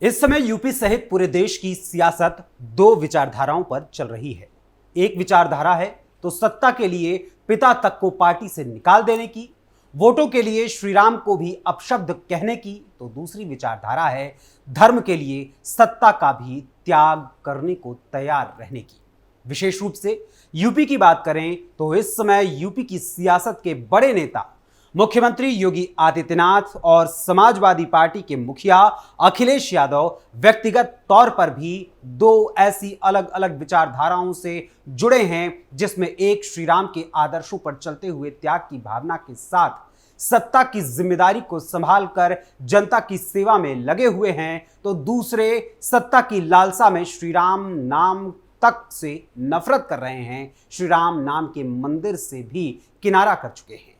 इस समय यूपी सहित पूरे देश की सियासत दो विचारधाराओं पर चल रही है। एक विचारधारा है तो सत्ता के लिए पिता तक को पार्टी से निकाल देने की, वोटों के लिए श्रीराम को भी अपशब्द कहने की, तो दूसरी विचारधारा है धर्म के लिए सत्ता का भी त्याग करने को तैयार रहने की। विशेष रूप से यूपी की बात करें तो इस समय यूपी की सियासत के बड़े नेता मुख्यमंत्री योगी आदित्यनाथ और समाजवादी पार्टी के मुखिया अखिलेश यादव व्यक्तिगत तौर पर भी दो ऐसी अलग अलग विचारधाराओं से जुड़े हैं, जिसमें एक श्रीराम के आदर्शों पर चलते हुए त्याग की भावना के साथ सत्ता की जिम्मेदारी को संभालकर जनता की सेवा में लगे हुए हैं, तो दूसरे सत्ता की लालसा में श्रीराम नाम तक से नफरत कर रहे हैं, श्रीराम नाम के मंदिर से भी किनारा कर चुके हैं।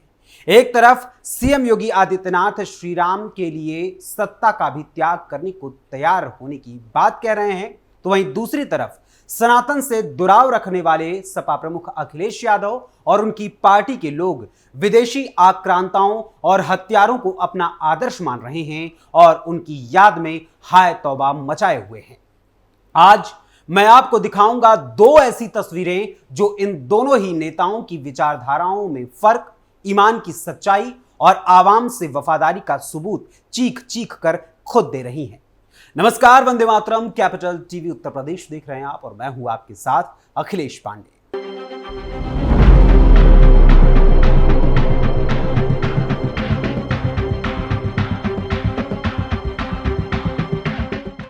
एक तरफ सीएम योगी आदित्यनाथ श्रीराम के लिए सत्ता का भी त्याग करने को तैयार होने की बात कह रहे हैं, तो वहीं दूसरी तरफ सनातन से दुराव रखने वाले सपा प्रमुख अखिलेश यादव और उनकी पार्टी के लोग विदेशी आक्रांताओं और हत्यारों को अपना आदर्श मान रहे हैं और उनकी याद में हाय तौबा मचाए हुए हैं। आज मैं आपको दिखाऊंगा दो ऐसी तस्वीरें जो इन दोनों ही नेताओं की विचारधाराओं में फर्क, ईमान की सच्चाई और आवाम से वफादारी का सबूत चीख चीख कर खुद दे रही हैं। नमस्कार, वंदे मातरम, कैपिटल टीवी उत्तर प्रदेश देख रहे हैं आप और मैं हूं आपके साथ अखिलेश पांडे।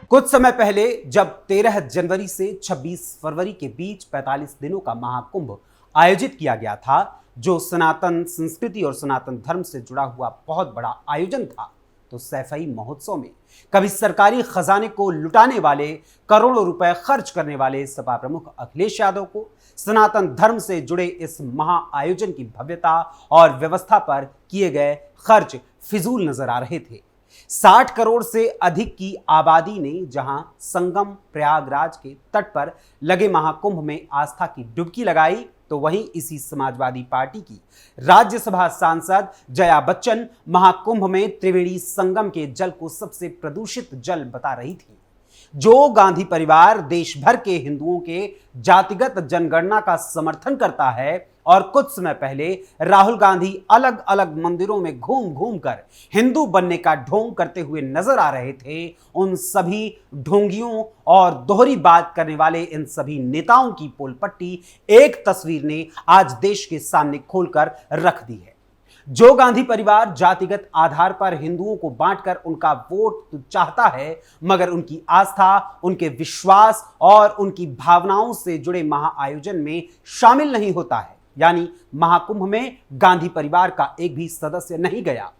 कुछ समय पहले जब 13 जनवरी से 26 फरवरी के बीच 45 दिनों का महाकुंभ आयोजित किया गया था, जो सनातन संस्कृति और सनातन धर्म से जुड़ा हुआ बहुत बड़ा आयोजन था, तो सैफई महोत्सव में कभी सरकारी खजाने को लुटाने वाले, करोड़ों रुपए खर्च करने वाले सपा प्रमुख अखिलेश यादव को सनातन धर्म से जुड़े इस महा आयोजन की भव्यता और व्यवस्था पर किए गए खर्च फिजूल नजर आ रहे थे। 60 करोड़ से अधिक की आबादी ने जहां संगम प्रयागराज के तट पर लगे महाकुंभ में आस्था की डुबकी लगाई, तो वहीं इसी समाजवादी पार्टी की राज्यसभा सांसद जया बच्चन महाकुंभ में त्रिवेणी संगम के जल को सबसे प्रदूषित जल बता रही थी। जो गांधी परिवार देश भर के हिंदुओं के जातिगत जनगणना का समर्थन करता है और कुछ समय पहले राहुल गांधी अलग अलग मंदिरों में घूम घूम कर हिंदू बनने का ढोंग करते हुए नजर आ रहे थे, उन सभी ढोंगियों और दोहरी बात करने वाले इन सभी नेताओं की पोल पट्टी एक तस्वीर ने आज देश के सामने खोलकर रख दी है। जो गांधी परिवार जातिगत आधार पर हिंदुओं को बांटकर उनका वोट तो चाहता है, मगर उनकी आस्था, उनके विश्वास और उनकी भावनाओं से जुड़े महाआयोजन में शामिल नहीं होता है, यानी महाकुंभ में गांधी परिवार का एक भी सदस्य नहीं गया,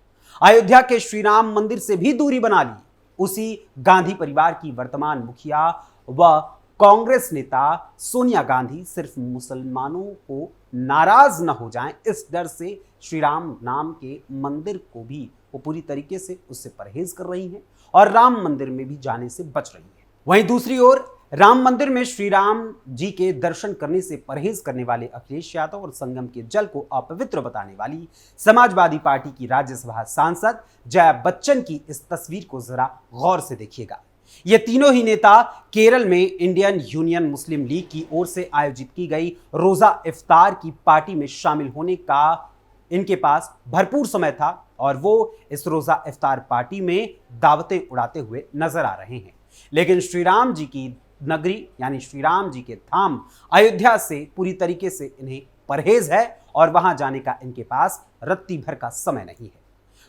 अयोध्या के श्री राम मंदिर से भी दूरी बना ली, उसी गांधी परिवार की वर्तमान मुखिया व कांग्रेस नेता सोनिया गांधी सिर्फ मुसलमानों को नाराज न हो जाएं, इस डर से श्री राम नाम के मंदिर को भी वो पूरी तरीके से उससे परहेज कर रही हैं और राम मंदिर में भी जाने से बच रही हैं। वहीं दूसरी ओर राम मंदिर में श्री राम जी के दर्शन करने से परहेज करने वाले अखिलेश यादव और संगम के जल को अपवित्र बताने वाली समाजवादी पार्टी की राज्यसभा सांसद जया बच्चन की इस तस्वीर को जरा गौर से देखिएगा। ये तीनों ही नेता केरल में इंडियन यूनियन मुस्लिम लीग की ओर से आयोजित की गई रोजा इफ्तार की पार्टी में शामिल होने का इनके पास भरपूर समय था और वो इस रोजा इफ्तार पार्टी में दावतें उड़ाते हुए नजर आ रहे हैं। लेकिन श्री राम जी की नगरी यानी श्री राम जी के धाम अयोध्या से पूरी तरीके से इन्हें परहेज है और वहां जाने का इनके पास रत्ती भर का समय नहीं है।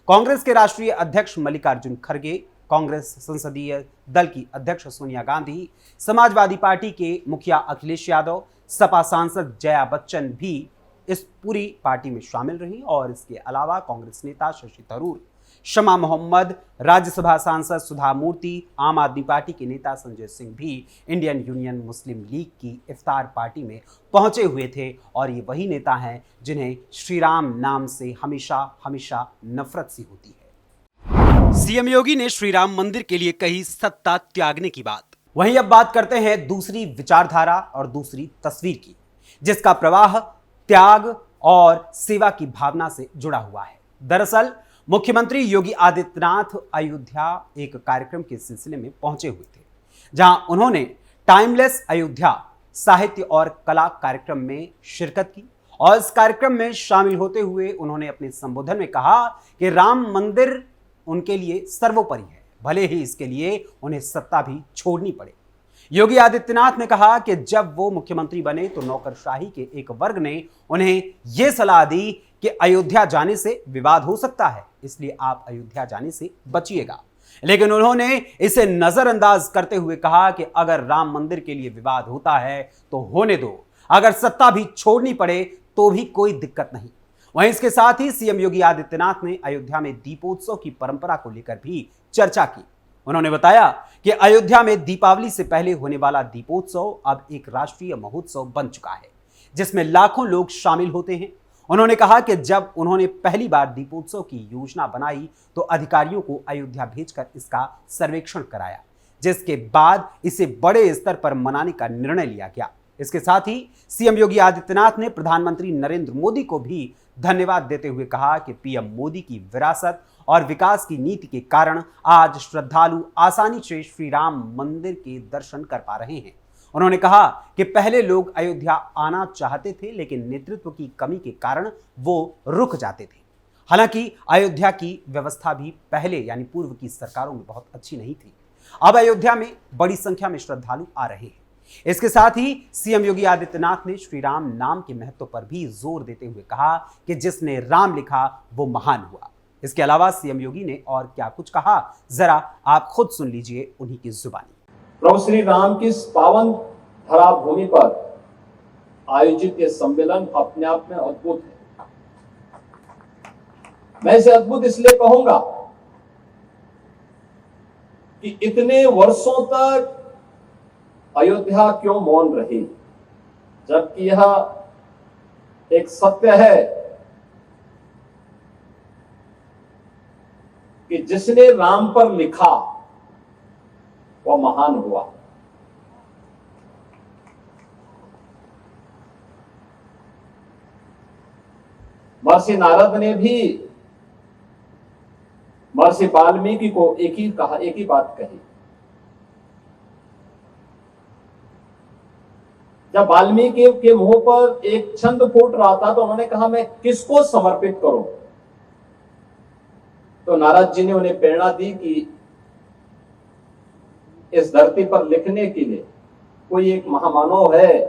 कांग्रेस के राष्ट्रीय अध्यक्ष मल्लिकार्जुन खड़गे, कांग्रेस संसदीय दल की अध्यक्ष सोनिया गांधी, समाजवादी पार्टी के मुखिया अखिलेश यादव, सपा सांसद जया बच्चन भी इस पूरी पार्टी में शामिल रही और इसके अलावा कांग्रेस नेता शशि थरूर, शमा मोहम्मद, राज्यसभा सांसद सुधा मूर्ति, आम आदमी पार्टी के नेता संजय सिंह भी इंडियन यूनियन मुस्लिम लीग की इफ्तार पार्टी में पहुंचे हुए थे और ये वही नेता हैं जिन्हें श्री राम नाम से हमेशा हमेशा नफरत सी होती है। सीएम योगी ने श्री राम मंदिर के लिए कही सत्ता त्यागने की बात। वहीं अब बात करते हैं दूसरी विचारधारा और दूसरी तस्वीर की, जिसका प्रवाह त्याग और सेवा की भावना से जुड़ा हुआ है। दरअसल मुख्यमंत्री योगी आदित्यनाथ अयोध्या एक कार्यक्रम के सिलसिले में पहुंचे हुए थे, जहां उन्होंने टाइमलेस अयोध्या साहित्य और कला कार्यक्रम में शिरकत की और इस कार्यक्रम में शामिल होते हुए उन्होंने अपने संबोधन में कहा कि राम मंदिर उनके लिए सर्वोपरि है, भले ही इसके लिए उन्हें सत्ता भी छोड़नी पड़े। योगी आदित्यनाथ ने कहा कि जब वो मुख्यमंत्री बने तो नौकरशाही के एक वर्ग ने उन्हें यह सलाह दी कि अयोध्या जाने से विवाद हो सकता है, इसलिए आप अयोध्या जाने से बचिएगा। लेकिन उन्होंने इसे नजरअंदाज करते हुए कहा कि अगर राम मंदिर के लिए विवाद होता है तो होने दो, अगर सत्ता भी छोड़नी पड़े तो भी कोई दिक्कत नहीं। वहीं इसके साथ ही सीएम योगी आदित्यनाथ ने अयोध्या में दीपोत्सव की परंपरा को लेकर भी चर्चा की। उन्होंने बताया कि अयोध्या में दीपावली से पहले होने वाला दीपोत्सव अब एक राष्ट्रीय महोत्सव बन चुका है, जिसमें लाखों लोग शामिल होते हैं। उन्होंने कहा कि जब उन्होंने पहली बार दीपोत्सव की योजना बनाई तो अधिकारियों को अयोध्या भेजकर इसका सर्वेक्षण कराया, जिसके बाद इसे बड़े स्तर पर मनाने का निर्णय लिया गया। इसके साथ ही सीएम योगी आदित्यनाथ ने प्रधानमंत्री नरेंद्र मोदी को भी धन्यवाद देते हुए कहा कि पीएम मोदी की विरासत और विकास की नीति के कारण आज श्रद्धालु आसानी से श्री राम मंदिर के दर्शन कर पा रहे हैं। उन्होंने कहा कि पहले लोग अयोध्या आना चाहते थे, लेकिन नेतृत्व की कमी के कारण वो रुक जाते थे। हालांकि अयोध्या की व्यवस्था भी पहले यानी पूर्व की सरकारों में बहुत अच्छी नहीं थी। अब अयोध्या में बड़ी संख्या में श्रद्धालु आ रहे हैं। इसके साथ ही सीएम योगी आदित्यनाथ ने श्री राम नाम के महत्व पर भी जोर देते हुए कहा कि जिसने राम लिखा वो महान हुआ। इसके अलावा सीएम योगी ने और क्या कुछ कहा, जरा आप खुद सुन लीजिए उन्हीं की जुबानी। प्रभु श्री राम की इस पावन धरा भूमि पर आयोजित ये सम्मेलन अपने आप में अद्भुत है। मैं इसे अद्भुत इसलिए कहूंगा कि इतने वर्षों तक अयोध्या क्यों मौन रही, जबकि यह एक सत्य है कि जिसने राम पर लिखा वह महान हुआ। महर्षि नारद ने भी महर्षि वाल्मीकि को एक ही बात कही। जब वाल्मीकि के मुंह पर एक छंद फूट रहा था तो उन्होंने कहा मैं किसको समर्पित करूं, तो नारद जी ने उन्हें प्रेरणा दी कि इस धरती पर लिखने के लिए कोई एक महामानव है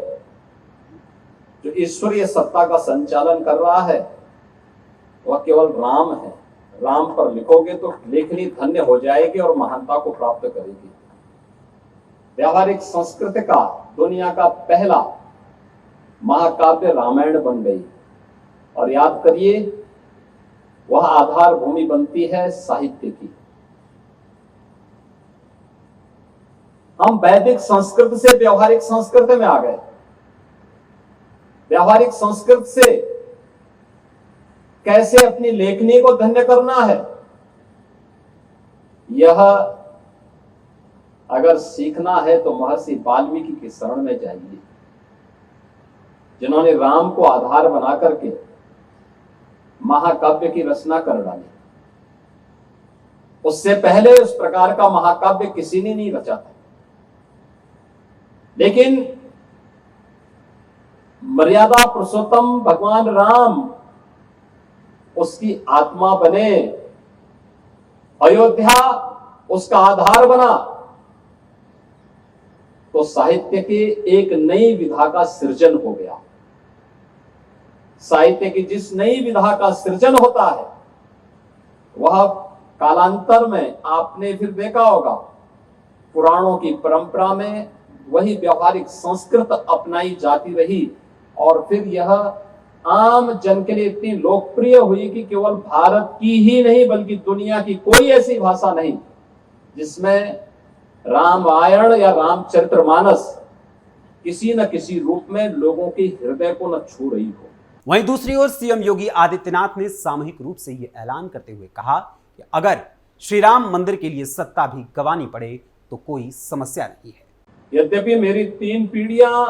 जो ईश्वरीय सत्ता का संचालन कर रहा है, वह केवल राम है। राम पर लिखोगे तो लेखनी धन्य हो जाएगी और महानता को प्राप्त करेगी। व्यावहारिक संस्कृत का दुनिया का पहला महाकाव्य रामायण बन गई और याद करिए वह आधार भूमि बनती है साहित्य की। हम वैदिक संस्कृत से व्यवहारिक संस्कृत में आ गए। व्यवहारिक संस्कृत से कैसे अपनी लेखनी को धन्य करना है, यह अगर सीखना है तो महर्षि वाल्मीकि की शरण में जाइए, जिन्होंने राम को आधार बना करके महाकाव्य की रचना कर डाली। उससे पहले उस प्रकार का महाकाव्य किसी ने नहीं रचा था। लेकिन मर्यादा पुरुषोत्तम भगवान राम उसकी आत्मा बने, अयोध्या उसका आधार बना, तो साहित्य की एक नई विधा का सृजन हो गया। साहित्य की जिस नई विधा का सृजन होता है वह कालांतर में आपने फिर देखा होगा पुराणों की परंपरा में वही व्यवहारिक संस्कृत अपनाई जाती रही और फिर यह आम जन के लिए इतनी लोकप्रिय हुई कि केवल भारत की ही नहीं बल्कि दुनिया की कोई ऐसी भाषा नहीं जिसमें रामायण या रामचरितमानस किसी न किसी रूप में लोगों के हृदय को न छू रही हो। वहीं दूसरी ओर सीएम योगी आदित्यनाथ ने सामूहिक रूप से यह ऐलान करते हुए कहा कि अगर श्री राम मंदिर के लिए सत्ता भी गंवानी पड़े तो कोई समस्या नहीं है। यद्यपि मेरी 3 पीढ़ियां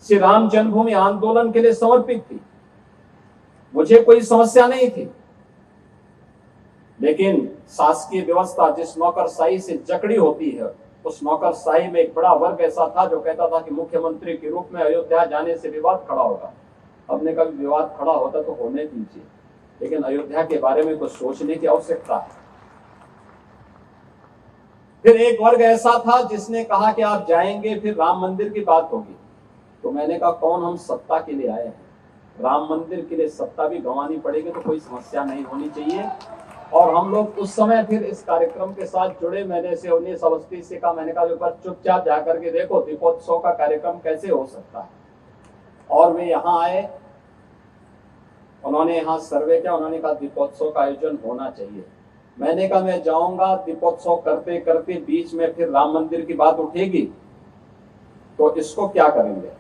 श्री राम जन्मभूमि आंदोलन के लिए समर्पित थी, मुझे कोई समस्या नहीं थी, लेकिन शासकीय व्यवस्था जिस नौकरशाही से जकड़ी होती है, उस नौकरशाही में एक बड़ा वर्ग ऐसा था जो कहता था कि मुख्यमंत्री के रूप में अयोध्या जाने से विवाद खड़ा होगा। हमने कभी विवाद खड़ा होता तो होने दीजिए, लेकिन अयोध्या के बारे में कुछ सोचने की आवश्यकता है। फिर एक वर्ग ऐसा था जिसने कहा कि आप जाएंगे फिर राम मंदिर की बात होगी। तो मैंने कहा कौन हम सत्ता के लिए आए हैं, राम मंदिर के लिए सत्ता भी गंवानी पड़ेगी तो कोई समस्या नहीं होनी चाहिए। और हम लोग उस समय फिर इस कार्यक्रम के साथ जुड़े। मैंने से 19 अवस्थी से कहा, मैंने कहा एक बार चुपचाप जाकर के देखो दीपोत्सव का कार्यक्रम कैसे हो सकता है। और वे यहाँ आए, उन्होंने यहाँ सर्वे किया, उन्होंने कहा दीपोत्सव का आयोजन होना चाहिए। मैंने कहा मैं जाऊंगा, दीपोत्सव करते करते बीच में फिर राम मंदिर की बात उठेगी तो इसको क्या करेंगे।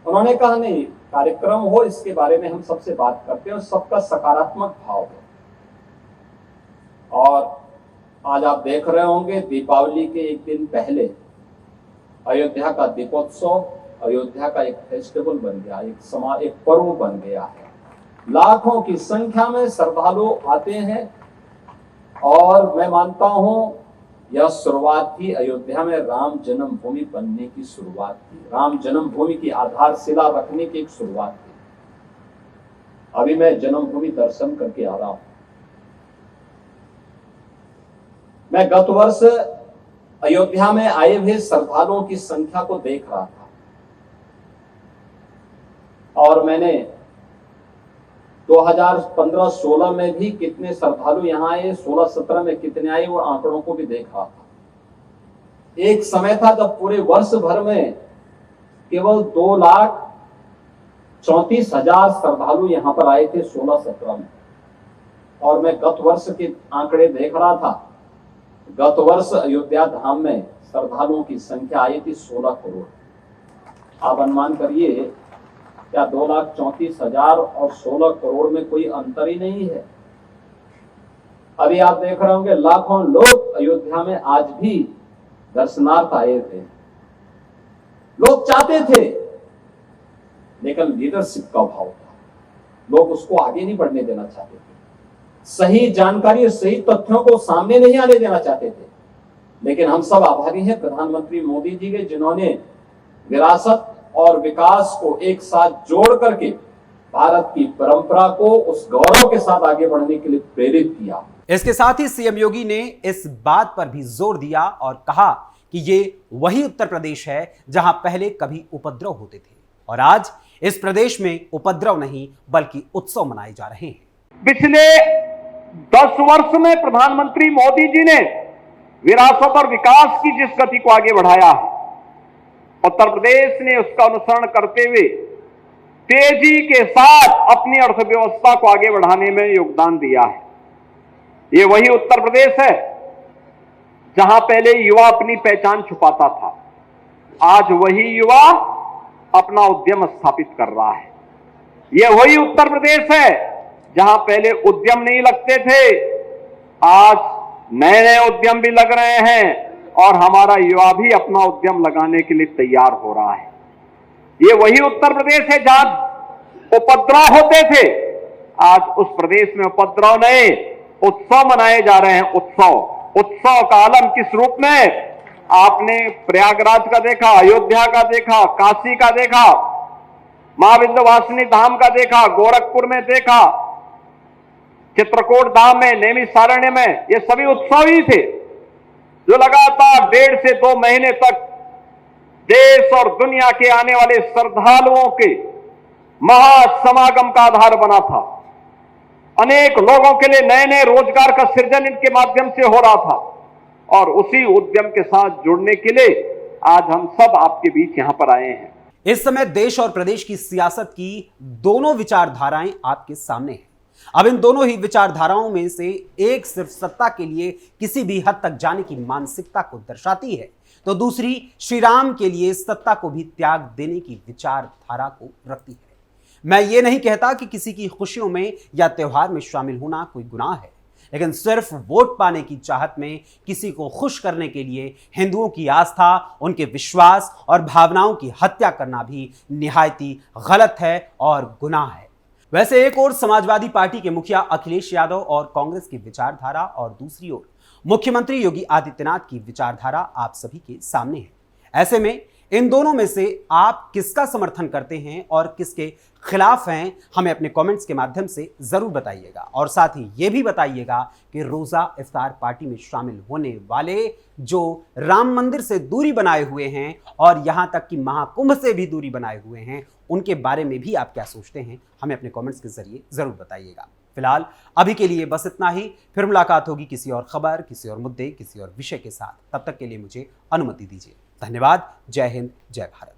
उन्होंने कहा नहीं, कार्यक्रम हो इसके बारे में हम सबसे बात करते हैं और सबका सकारात्मक भाव हो। और आज आप देख रहे होंगे दीपावली के एक दिन पहले अयोध्या का दीपोत्सव अयोध्या का एक फेस्टिवल बन गया, एक पर्व बन गया है। लाखों की संख्या में श्रद्धालु आते हैं और मैं मानता हूं यह शुरुआत थी अयोध्या में राम जन्मभूमि बनने की शुरुआत थी, राम जन्मभूमि की आधारशिला रखने की एक शुरुआत थी। अभी मैं जन्मभूमि दर्शन करके आ रहा हूं। मैं गत वर्ष अयोध्या में आए हुए श्रद्धालुओं की संख्या को देख रहा था और मैंने 2015-16 में भी कितने श्रद्धालु यहाँ आए, 16-17 में कितने आए, वो आंकड़ों को भी देख रहा था। एक समय था जब पूरे वर्ष भर में केवल 2,34,000 श्रद्धालु यहाँ पर आए थे 16-17 में। और मैं गत वर्ष के आंकड़े देख रहा था, गत वर्ष अयोध्या धाम में श्रद्धालुओं की संख्या आई थी 16 करोड़। आप अनुमान करिए क्या 2,34,000 और 16 करोड़ में कोई अंतर ही नहीं है। अभी आप देख रहे होंगे लाखों लोग अयोध्या में आज भी दर्शनार्थ आए थे। लोग चाहते थे, लेकिन लीडरशिप का अभाव था, लोग उसको आगे नहीं बढ़ने देना चाहते थे, सही जानकारी और सही तथ्यों को सामने नहीं आने देना चाहते थे। लेकिन हम सब आभारी हैं प्रधानमंत्री मोदी जी के, जिन्होंने विरासत और विकास को एक साथ जोड़ करके भारत की परंपरा को उस गौरव के साथ आगे बढ़ने के लिए प्रेरित किया। इसके साथ ही सीएम योगी ने इस बात पर भी जोर दिया और कहा कि ये वही उत्तर प्रदेश है जहां पहले कभी उपद्रव होते थे और आज इस प्रदेश में उपद्रव नहीं बल्कि उत्सव मनाए जा रहे हैं। पिछले 10 वर्ष में प्रधानमंत्री मोदी जी ने विरासत और विकास की जिस गति को आगे बढ़ाया, उत्तर प्रदेश ने उसका अनुसरण करते हुए तेजी के साथ अपनी अर्थव्यवस्था को आगे बढ़ाने में योगदान दिया है। ये वही उत्तर प्रदेश है जहां पहले युवा अपनी पहचान छुपाता था, आज वही युवा अपना उद्यम स्थापित कर रहा है। ये वही उत्तर प्रदेश है जहां पहले उद्यम नहीं लगते थे, आज नए नए उद्यम भी लग रहे हैं और हमारा युवा भी अपना उद्यम लगाने के लिए तैयार हो रहा है। ये वही उत्तर प्रदेश है जहां उपद्रव होते थे, आज उस प्रदेश में उपद्रव नहीं, उत्सव मनाए जा रहे हैं। उत्सव का आलम किस रूप में? आपने प्रयागराज का देखा, अयोध्या का देखा, काशी का देखा, मां विंध्यवासिनी धाम का देखा, गोरखपुर में देखा, चित्रकूट धाम में, नैमिषारण्य में, ये सभी उत्सव ही थे जो लगातार 1.5 से 2 महीने तक देश और दुनिया के आने वाले श्रद्धालुओं के महासमागम का आधार बना था। अनेक लोगों के लिए नए नए रोजगार का सृजन इनके माध्यम से हो रहा था और उसी उद्यम के साथ जुड़ने के लिए आज हम सब आपके बीच यहां पर आए हैं। इस समय देश और प्रदेश की सियासत की दोनों विचारधाराएं आपके सामने हैं। अब इन दोनों ही विचारधाराओं में से एक सिर्फ सत्ता के लिए किसी भी हद तक जाने की मानसिकता को दर्शाती है, तो दूसरी श्री राम के लिए सत्ता को भी त्याग देने की विचारधारा को रखती है। मैं ये नहीं कहता कि किसी की खुशियों में या त्योहार में शामिल होना कोई गुनाह है, लेकिन सिर्फ वोट पाने की चाहत में किसी को खुश करने के लिए हिंदुओं की आस्था, उनके विश्वास और भावनाओं की हत्या करना भी निहायती गलत है और गुनाह है। वैसे एक ओर समाजवादी पार्टी के मुखिया अखिलेश यादव और कांग्रेस की विचारधारा और दूसरी ओर मुख्यमंत्री योगी आदित्यनाथ की विचारधारा आप सभी के सामने है। ऐसे में इन दोनों में से आप किसका समर्थन करते हैं और किसके खिलाफ हैं, हमें अपने कमेंट्स के माध्यम से जरूर बताइएगा। और साथ ही यह भी बताइएगा कि रोजा इफ्तार पार्टी में शामिल होने वाले जो राम मंदिर से दूरी बनाए हुए हैं और यहां तक कि महाकुंभ से भी दूरी बनाए हुए हैं, उनके बारे में भी आप क्या सोचते हैं, हमें अपने कमेंट्स के जरिए जरूर बताइएगा। फिलहाल अभी के लिए बस इतना ही। फिर मुलाकात होगी किसी और खबर, किसी और मुद्दे, किसी और विषय के साथ। तब तक के लिए मुझे अनुमति दीजिए। धन्यवाद। जय हिंद, जय भारत।